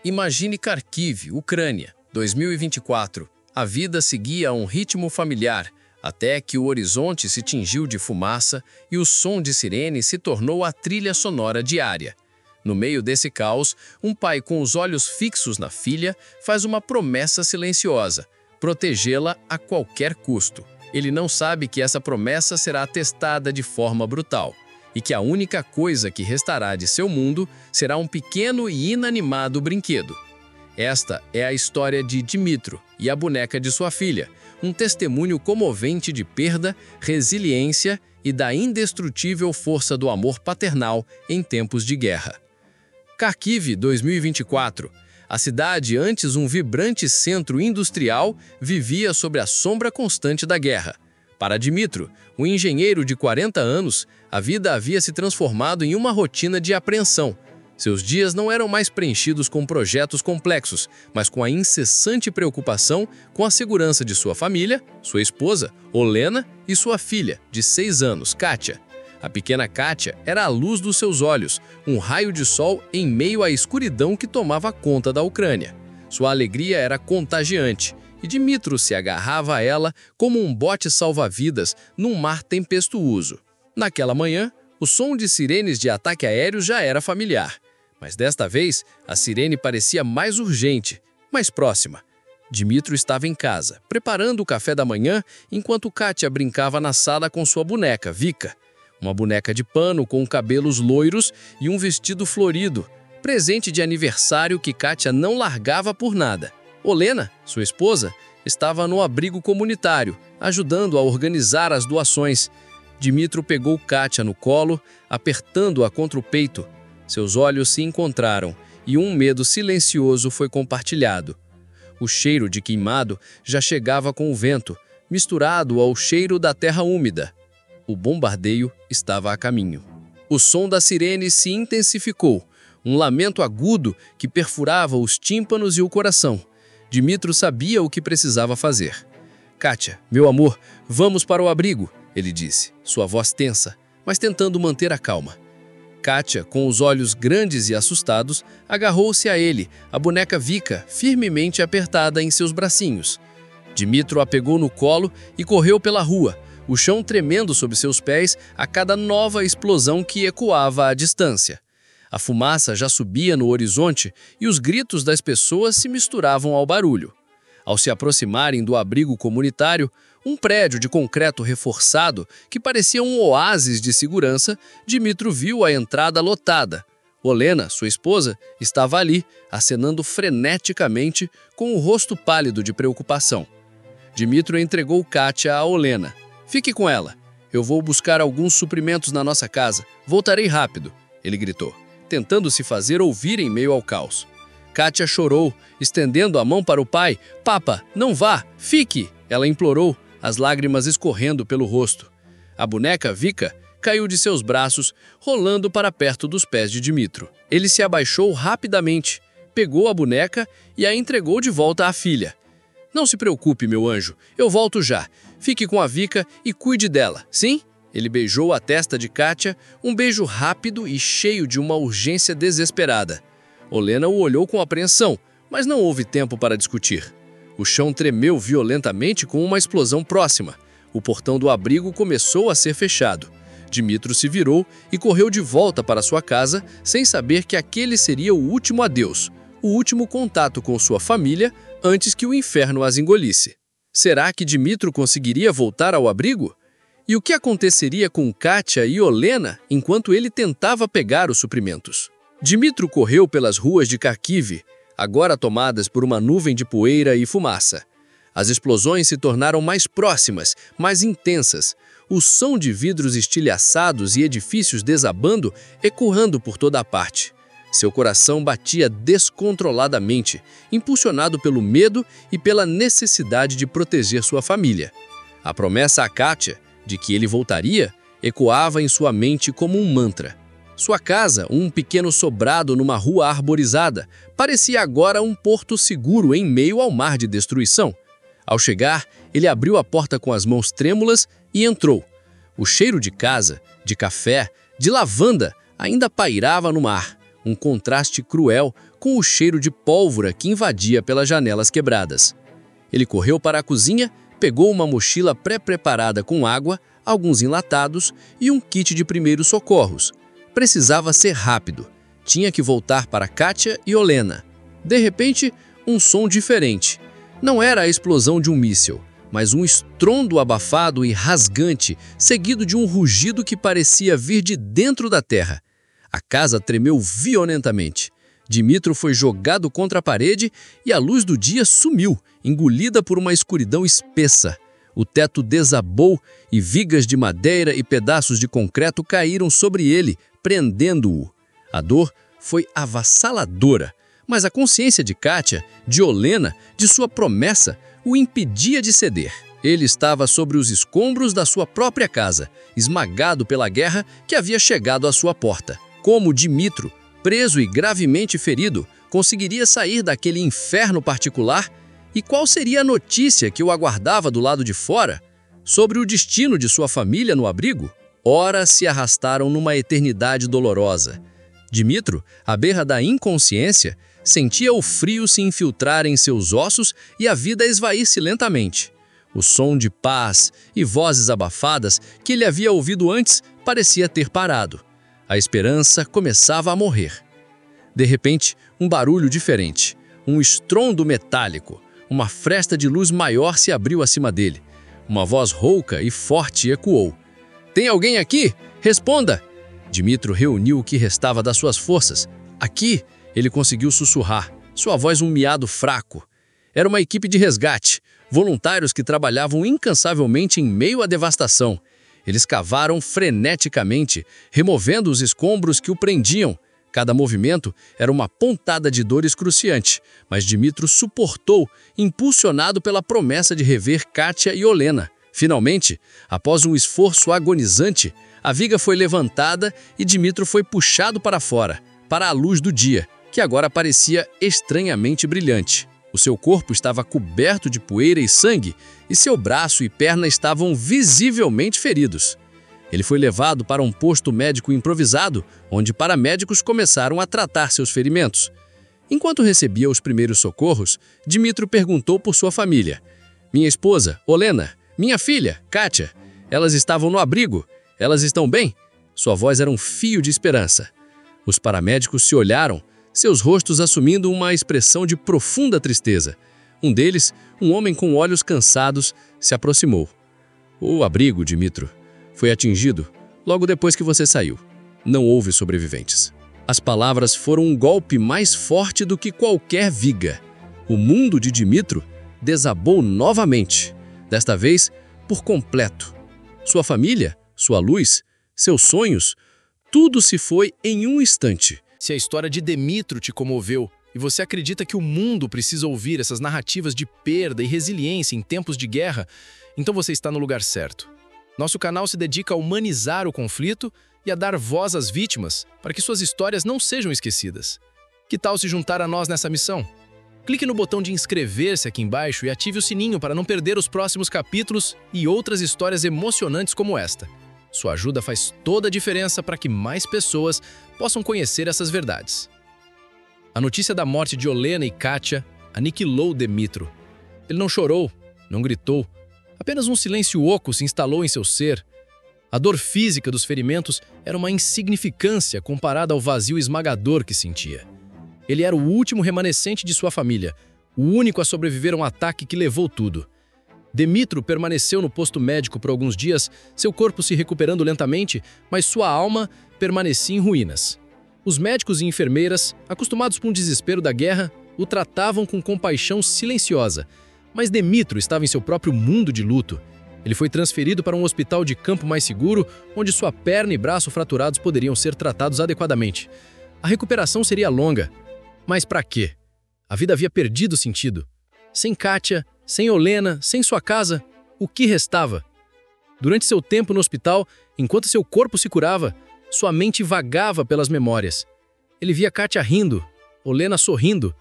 Imagine Kharkiv, Ucrânia, 2024. A vida seguia a um ritmo familiar, até que o horizonte se tingiu de fumaça e o som de sirene se tornou a trilha sonora diária. No meio desse caos, um pai com os olhos fixos na filha faz uma promessa silenciosa: protegê-la a qualquer custo. Ele não sabe que essa promessa será testada de forma brutal e que a única coisa que restará de seu mundo será um pequeno e inanimado brinquedo. Esta é a história de Dmytro e a boneca de sua filha, um testemunho comovente de perda, resiliência e da indestrutível força do amor paternal em tempos de guerra. Kharkiv, 2024. A cidade, antes um vibrante centro industrial, vivia sob a sombra constante da guerra. Para Dmytro, um engenheiro de 40 anos, a vida havia se transformado em uma rotina de apreensão. Seus dias não eram mais preenchidos com projetos complexos, mas com a incessante preocupação com a segurança de sua família, sua esposa, Olena, e sua filha, de 6 anos, Katia. A pequena Katia era a luz dos seus olhos, um raio de sol em meio à escuridão que tomava conta da Ucrânia. Sua alegria era contagiante, e Dmytro se agarrava a ela como um bote salva-vidas num mar tempestuoso. Naquela manhã, o som de sirenes de ataque aéreo já era familiar. Mas desta vez, a sirene parecia mais urgente, mais próxima. Dmytro estava em casa, preparando o café da manhã, enquanto Katia brincava na sala com sua boneca, Vika. Uma boneca de pano com cabelos loiros e um vestido florido, presente de aniversário que Katia não largava por nada. Olena, sua esposa, estava no abrigo comunitário, ajudando a organizar as doações. Dmytro pegou Katia no colo, apertando-a contra o peito. Seus olhos se encontraram e um medo silencioso foi compartilhado. O cheiro de queimado já chegava com o vento, misturado ao cheiro da terra úmida. O bombardeio estava a caminho. O som da sirene se intensificou, um lamento agudo que perfurava os tímpanos e o coração. Dmytro sabia o que precisava fazer. "Katia, meu amor, vamos para o abrigo", ele disse, sua voz tensa, mas tentando manter a calma. Katia, com os olhos grandes e assustados, agarrou-se a ele, a boneca Vika, firmemente apertada em seus bracinhos. Dmytro a pegou no colo e correu pela rua, o chão tremendo sob seus pés a cada nova explosão que ecoava à distância. A fumaça já subia no horizonte e os gritos das pessoas se misturavam ao barulho. Ao se aproximarem do abrigo comunitário, um prédio de concreto reforçado que parecia um oásis de segurança, Dmytro viu a entrada lotada. Olena, sua esposa, estava ali, acenando freneticamente, com o rosto pálido de preocupação. Dmytro entregou Katia a Olena. "Fique com ela. Eu vou buscar alguns suprimentos na nossa casa. Voltarei rápido", ele gritou, tentando se fazer ouvir em meio ao caos. Katia chorou, estendendo a mão para o pai. "Papa, não vá! Fique!" ela implorou, as lágrimas escorrendo pelo rosto. A boneca Vika caiu de seus braços, rolando para perto dos pés de Dmytro. Ele se abaixou rapidamente, pegou a boneca e a entregou de volta à filha. "Não se preocupe, meu anjo, eu volto já. Fique com a Vika e cuide dela, sim?" Ele beijou a testa de Katia, um beijo rápido e cheio de uma urgência desesperada. Olena o olhou com apreensão, mas não houve tempo para discutir. O chão tremeu violentamente com uma explosão próxima. O portão do abrigo começou a ser fechado. Dmytro se virou e correu de volta para sua casa, sem saber que aquele seria o último adeus, o último contato com sua família antes que o inferno as engolisse. Será que Dmytro conseguiria voltar ao abrigo? E o que aconteceria com Katia e Olena enquanto ele tentava pegar os suprimentos? Dmytro correu pelas ruas de Kharkiv, agora tomadas por uma nuvem de poeira e fumaça. As explosões se tornaram mais próximas, mais intensas. O som de vidros estilhaçados e edifícios desabando ecoando por toda a parte. Seu coração batia descontroladamente, impulsionado pelo medo e pela necessidade de proteger sua família. A promessa a Katia, de que ele voltaria, ecoava em sua mente como um mantra. Sua casa, um pequeno sobrado numa rua arborizada, parecia agora um porto seguro em meio ao mar de destruição. Ao chegar, ele abriu a porta com as mãos trêmulas e entrou. O cheiro de casa, de café, de lavanda ainda pairava no ar, um contraste cruel com o cheiro de pólvora que invadia pelas janelas quebradas. Ele correu para a cozinha, pegou uma mochila pré-preparada com água, alguns enlatados e um kit de primeiros socorros. Precisava ser rápido. Tinha que voltar para Katia e Olena. De repente, um som diferente. Não era a explosão de um míssil, mas um estrondo abafado e rasgante, seguido de um rugido que parecia vir de dentro da terra. A casa tremeu violentamente. Dmytro foi jogado contra a parede e a luz do dia sumiu, engolida por uma escuridão espessa. O teto desabou e vigas de madeira e pedaços de concreto caíram sobre ele, prendendo-o. A dor foi avassaladora, mas a consciência de Katia, de Olena, de sua promessa, o impedia de ceder. Ele estava sobre os escombros da sua própria casa, esmagado pela guerra que havia chegado à sua porta. Como Dmytro, preso e gravemente ferido, conseguiria sair daquele inferno particular? E qual seria a notícia que o aguardava do lado de fora? Sobre o destino de sua família no abrigo? Horas se arrastaram numa eternidade dolorosa. Dmytro, à beira da inconsciência, sentia o frio se infiltrar em seus ossos e a vida esvair-se lentamente. O som de paz e vozes abafadas que ele havia ouvido antes parecia ter parado. A esperança começava a morrer. De repente, um barulho diferente, um estrondo metálico, uma fresta de luz maior se abriu acima dele. Uma voz rouca e forte ecoou. "Tem alguém aqui? Responda!" Dmytro reuniu o que restava das suas forças. "Aqui!" ele conseguiu sussurrar, sua voz um miado fraco. Era uma equipe de resgate, voluntários que trabalhavam incansavelmente em meio à devastação. Eles cavaram freneticamente, removendo os escombros que o prendiam. Cada movimento era uma pontada de dor excruciante, mas Dmytro suportou, impulsionado pela promessa de rever Katia e Olena. Finalmente, após um esforço agonizante, a viga foi levantada e Dmytro foi puxado para fora, para a luz do dia, que agora parecia estranhamente brilhante. O seu corpo estava coberto de poeira e sangue, e seu braço e perna estavam visivelmente feridos. Ele foi levado para um posto médico improvisado, onde paramédicos começaram a tratar seus ferimentos. Enquanto recebia os primeiros socorros, Dmytro perguntou por sua família. "Minha esposa, Olena, minha filha, Katia, elas estavam no abrigo? Elas estão bem?" Sua voz era um fio de esperança. Os paramédicos se olharam, seus rostos assumindo uma expressão de profunda tristeza. Um deles, um homem com olhos cansados, se aproximou. "O abrigo, Dmytro, foi atingido logo depois que você saiu. Não houve sobreviventes." As palavras foram um golpe mais forte do que qualquer viga. O mundo de Dmytro desabou novamente, desta vez por completo. Sua família, sua luz, seus sonhos, tudo se foi em um instante. Se a história de Dmytro te comoveu e você acredita que o mundo precisa ouvir essas narrativas de perda e resiliência em tempos de guerra, então você está no lugar certo. Nosso canal se dedica a humanizar o conflito e a dar voz às vítimas para que suas histórias não sejam esquecidas. Que tal se juntar a nós nessa missão? Clique no botão de inscrever-se aqui embaixo e ative o sininho para não perder os próximos capítulos e outras histórias emocionantes como esta. Sua ajuda faz toda a diferença para que mais pessoas possam conhecer essas verdades. A notícia da morte de Olena e Katia aniquilou Dmytro. Ele não chorou, não gritou. Apenas um silêncio oco se instalou em seu ser. A dor física dos ferimentos era uma insignificância comparada ao vazio esmagador que sentia. Ele era o último remanescente de sua família, o único a sobreviver a um ataque que levou tudo. Dmytro permaneceu no posto médico por alguns dias, seu corpo se recuperando lentamente, mas sua alma permanecia em ruínas. Os médicos e enfermeiras, acostumados com o desespero da guerra, o tratavam com compaixão silenciosa, mas Dmytro estava em seu próprio mundo de luto. Ele foi transferido para um hospital de campo mais seguro, onde sua perna e braço fraturados poderiam ser tratados adequadamente. A recuperação seria longa. Mas para quê? A vida havia perdido sentido. Sem Katia, sem Olena, sem sua casa, o que restava? Durante seu tempo no hospital, enquanto seu corpo se curava, sua mente vagava pelas memórias. Ele via Katia rindo, Olena sorrindo,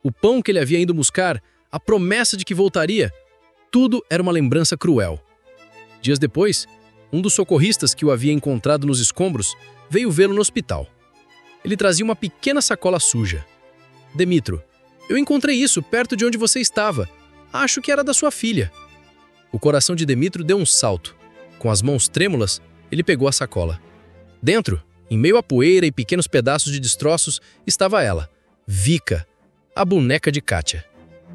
o pão que ele havia ido buscar, a promessa de que voltaria. Tudo era uma lembrança cruel. Dias depois, um dos socorristas que o havia encontrado nos escombros veio vê-lo no hospital. Ele trazia uma pequena sacola suja. Demitro, eu encontrei isso perto de onde você estava. Acho que era da sua filha. O coração de Demitro deu um salto. Com as mãos trêmulas, ele pegou a sacola. Dentro, em meio à poeira e pequenos pedaços de destroços, estava ela, Vika, a boneca de Kátia.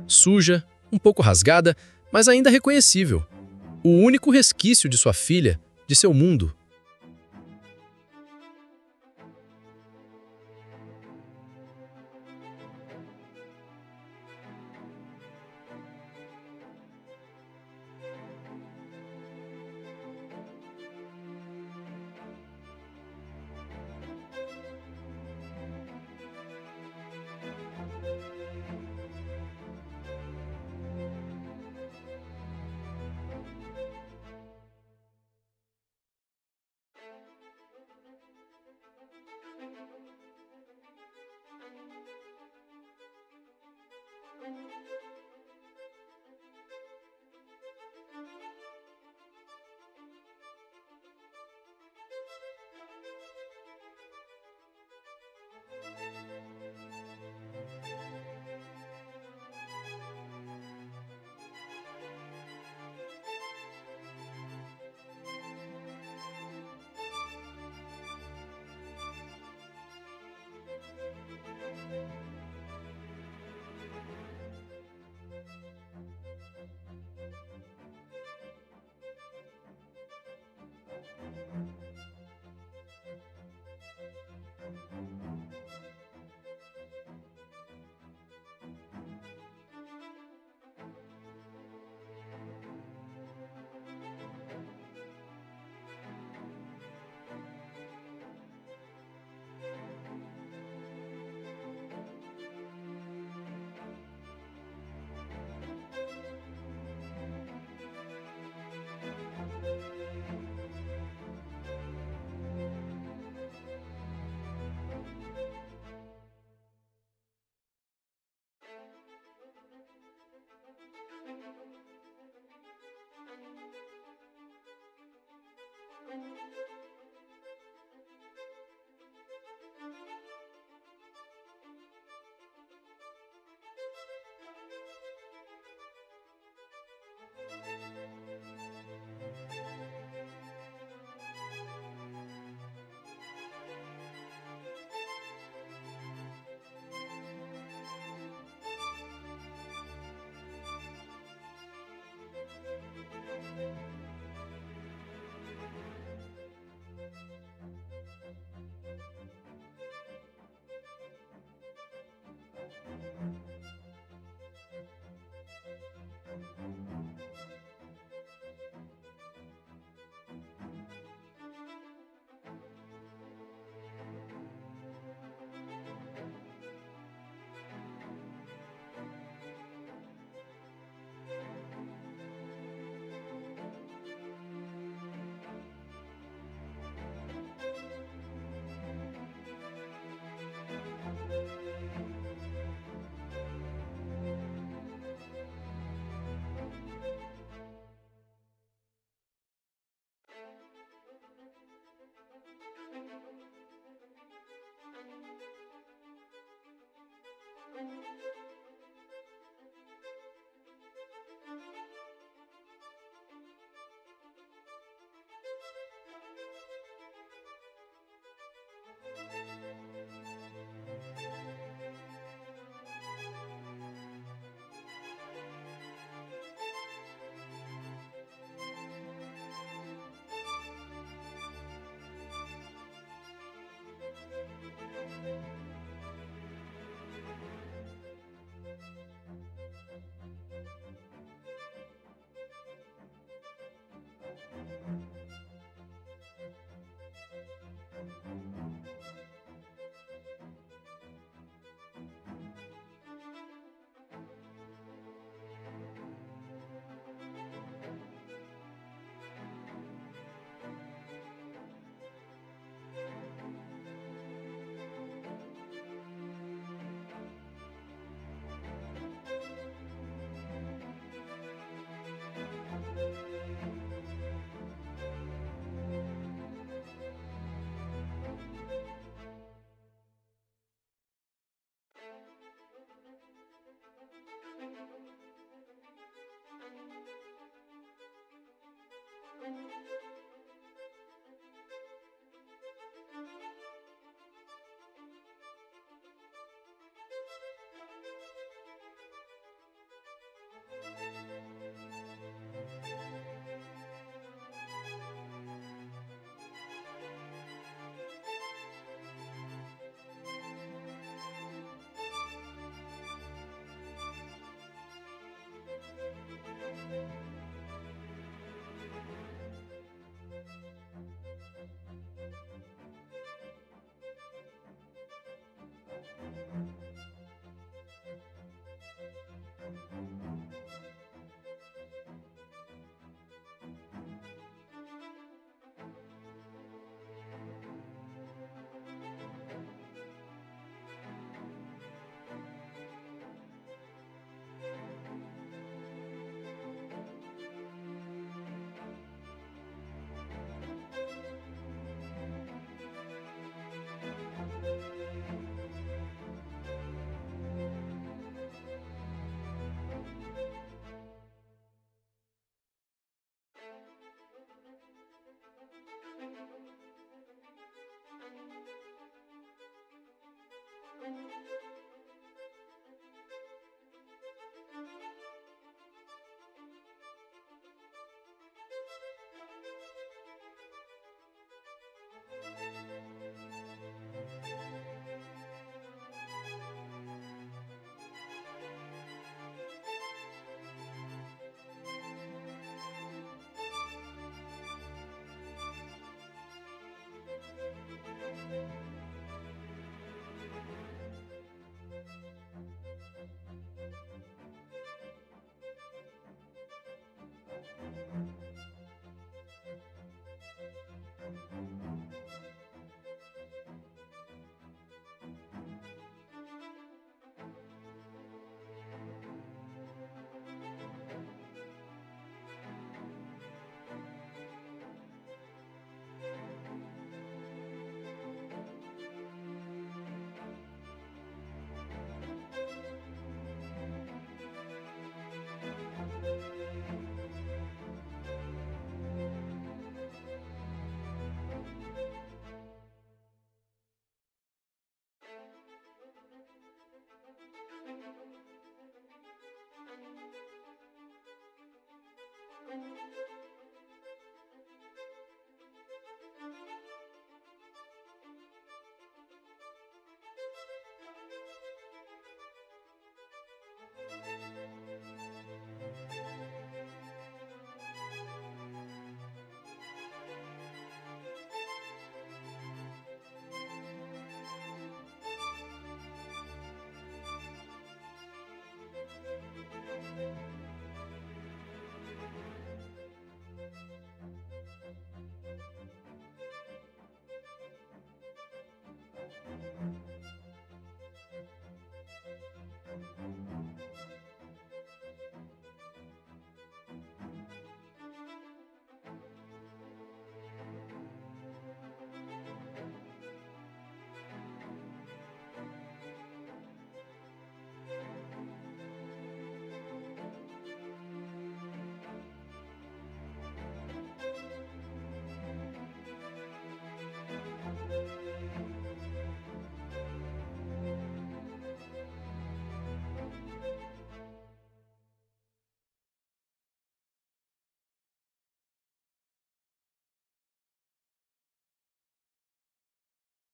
Suja, um pouco rasgada, mas ainda reconhecível. O único resquício de sua filha, de seu mundo.